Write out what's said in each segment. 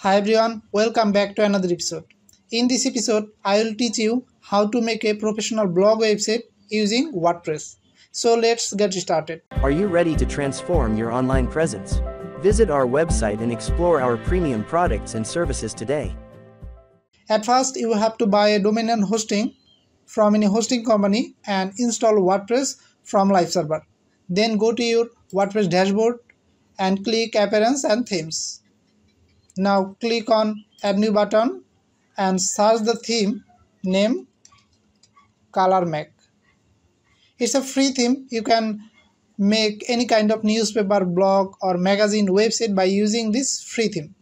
Hi everyone, welcome back to another episode. In this episode, I will teach you how to make a professional blog website using WordPress. So let's get started. Are you ready to transform your online presence? Visit our website and explore our premium products and services today. At first, you have to buy a domain and hosting from any hosting company and install WordPress from live server. Then go to your WordPress dashboard and click Appearance and Themes. Now click on Add New button and search the theme name ColorMake. It's a free theme. You can make any kind of newspaper, blog or magazine website by using this free theme.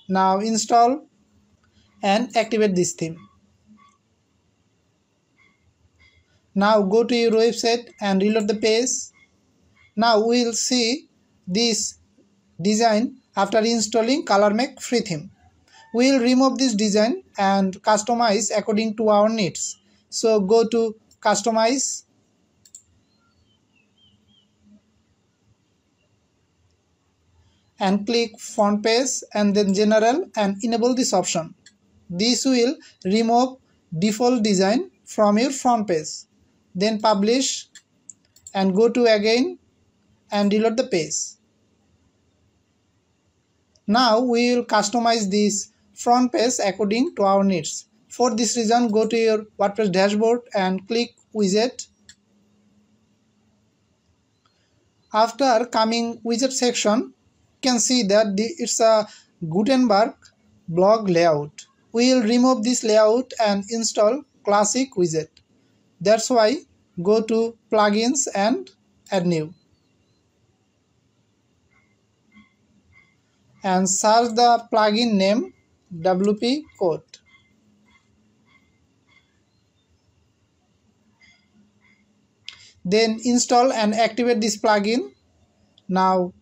Now install and activate this theme. Now go to your website and reload the page. Now we will see this design after installing ColorMake free theme. We will remove this design and customize according to our needs. So go to Customize and click Font Page and then General and enable this option. This will remove default design from your front page. Then Publish and go to again and reload the page. Now we will customize this front page according to our needs. For this reason, go to your WordPress dashboard and click Widget. After coming widget section, you can see that it's a Gutenberg blog layout. We will remove this layout and install classic widget. That's why go to plugins and add new and search the plugin name WP Code. Then install and activate this plugin. Now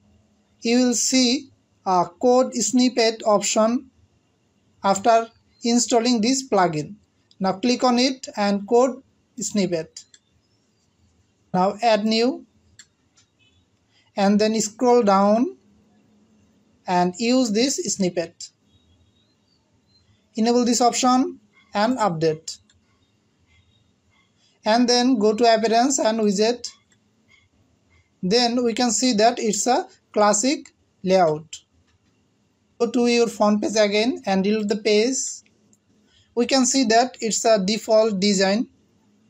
you will see a code snippet option after installing this plugin. Now click on it and code snippet. Now add new and then scroll down and use this snippet. Enable this option and update. And then go to Appearance and Widget. Then we can see that it's a classic layout. Go to your front page again and reload the page. We can see that it's a default design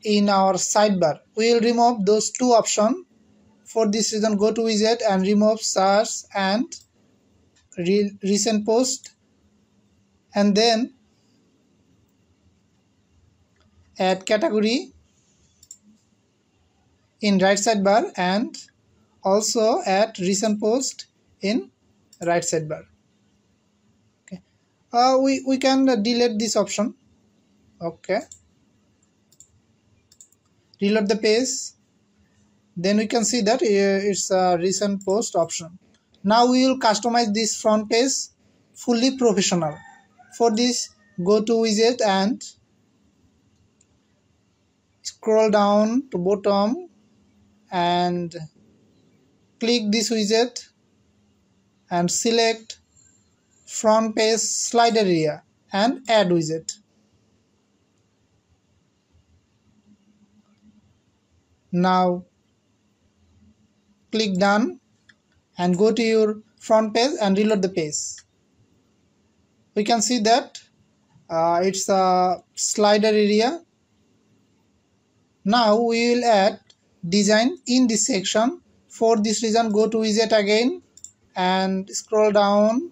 in our sidebar. We will remove those two options. For this reason, go to Widget and remove Search and Recent Post, and then add Category in right sidebar and also add Recent Post in right sidebar. Okay. We can delete this option. Okay. Reload the page. Then we can see that it's a Recent Post option. Now we will customize this front page fully professional. For this, go to Widget and scroll down to bottom and click this widget and select front page slider area and add widget. Now click done and go to your front page and reload the page. We can see that it's a slider area. Now we will add design in this section. For this reason, go to widget again and scroll down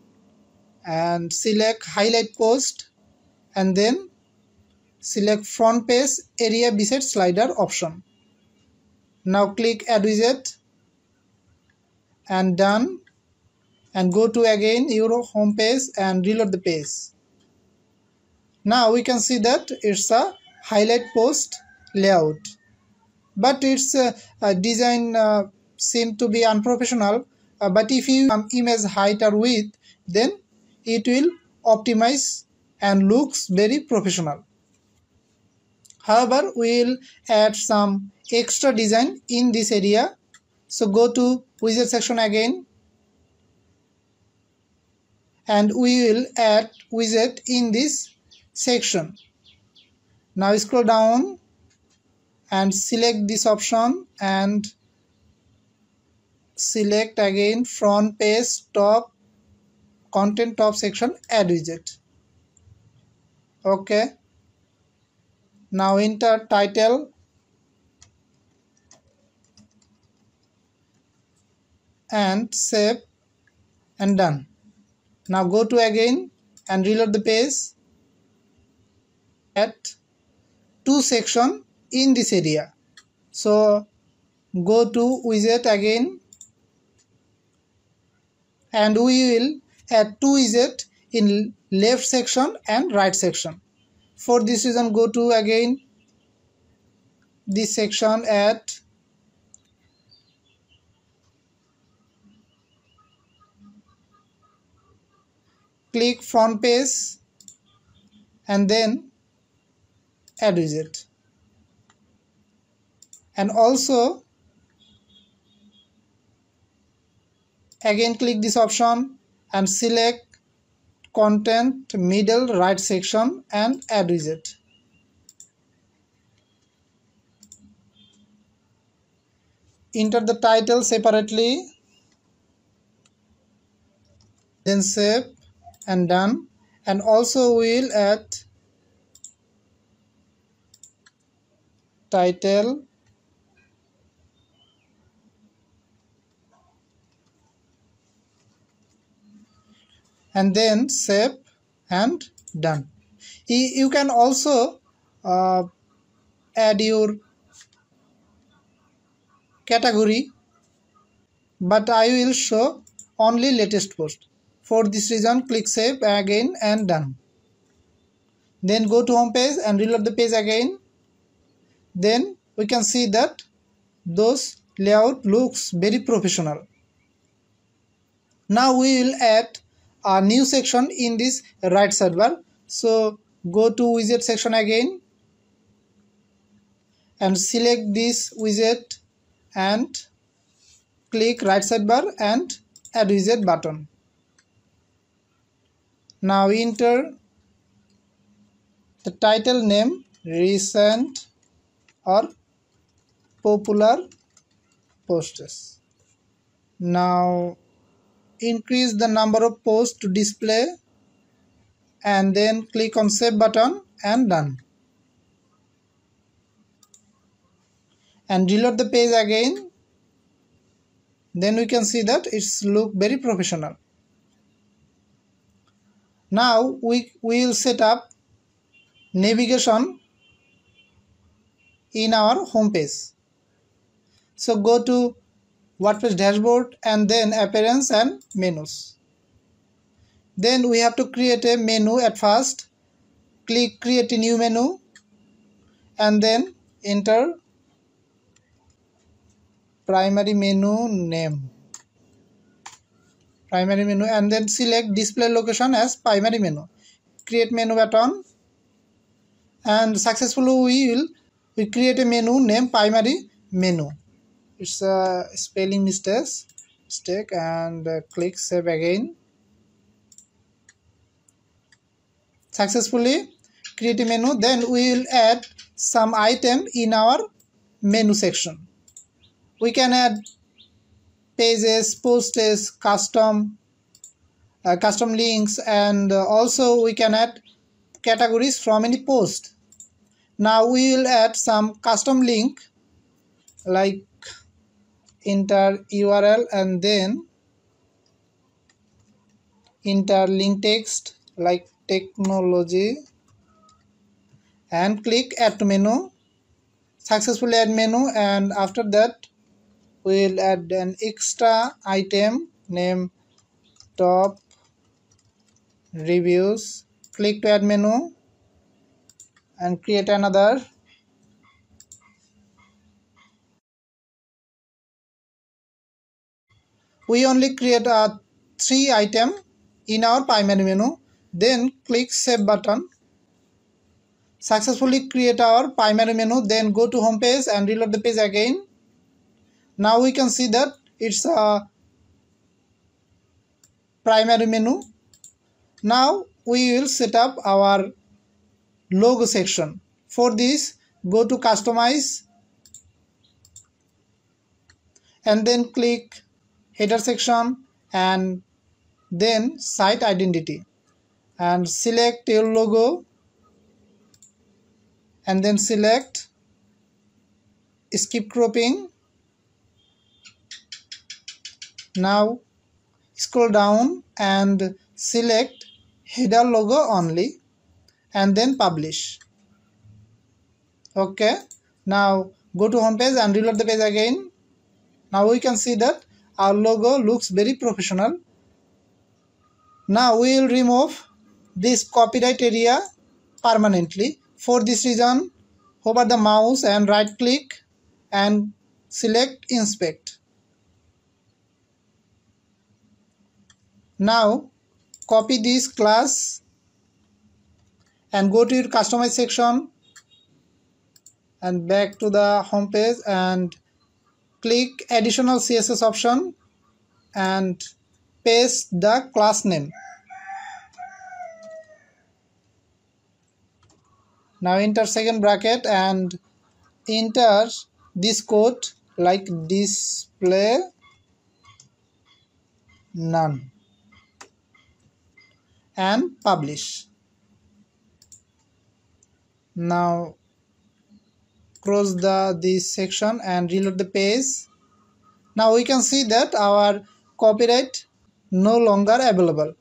and select highlight post and then select front page area beside slider option. Now click add widget and done and go to again your home page and reload the page. Now we can see that it's a highlight post layout, but its design seem to be unprofessional. But if you image height or width, then it will optimize and looks very professional. However, we will add some extra design in this area. So go to widget section again and we will add widget in this section. Now scroll down and select this option and select again front page top content top section add widget. Okay, now enter title and save and done. Now go to again and reload the page. Add two section in this area. So go to widget again and we will add two widget in left section and right section. For this reason, go to again this section, add click front page and then add widget, and also again click this option and select content middle right section and add widget. Enter the title separately, then save and done, and also we'll add title and then save and done. You can also add your category, but I will show only latest post. For this reason, click save again and done. Then go to home page and reload the page again. Then we can see that those layout looks very professional. Now we will add a new section in this right sidebar. So go to widget section again and select this widget and click right sidebar and add widget button. Now enter the title name recent or popular posts. Now increase the number of posts to display and then click on save button and done. And reload the page again. Then we can see that it's look very professional. Now we will set up navigation in our home page. So go to WordPress dashboard and then appearance and menus. Then we have to create a menu at first. Click create a new menu and then enter primary menu name. Primary menu and then select display location as primary menu. Create menu button and successfully we create a menu named primary menu. It's a spelling mistake and click save again. Successfully create a menu. Then we will add some item in our menu section. We can add pages, posts, custom links, and also we can add categories from any post. Now we will add some custom link like enter URL and then enter link text like technology and click add to menu. Successfully add menu, and after that we will add an extra item named top reviews. Click to add menu and create another. We only create a 3 item in our primary menu. Then click save button. Successfully create our primary menu. Then go to home page and reload the page again. Now we can see that it's a primary menu. Now we will set up our logo section. For this, go to customize and then click header section and then site identity and select your logo and then select skip cropping. Now scroll down and select header logo only and then publish. Okay, now go to home page and reload the page again. Now we can see that our logo looks very professional. Now we will remove this copyright area permanently. For this reason, hover the mouse and right click and select inspect. Now copy this class and go to your customize section and back to the home page and click additional CSS option and paste the class name. Now enter second bracket and enter this code like display none and publish. Now close this section and reload the page. Now we can see that our copyright no longer available.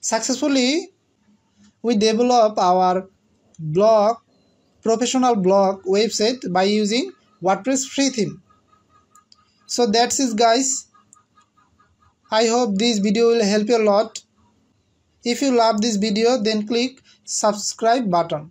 Successfully we develop our blog, professional blog website by using WordPress free theme. So that's it guys. I hope this video will help you a lot. If you love this video then click subscribe button.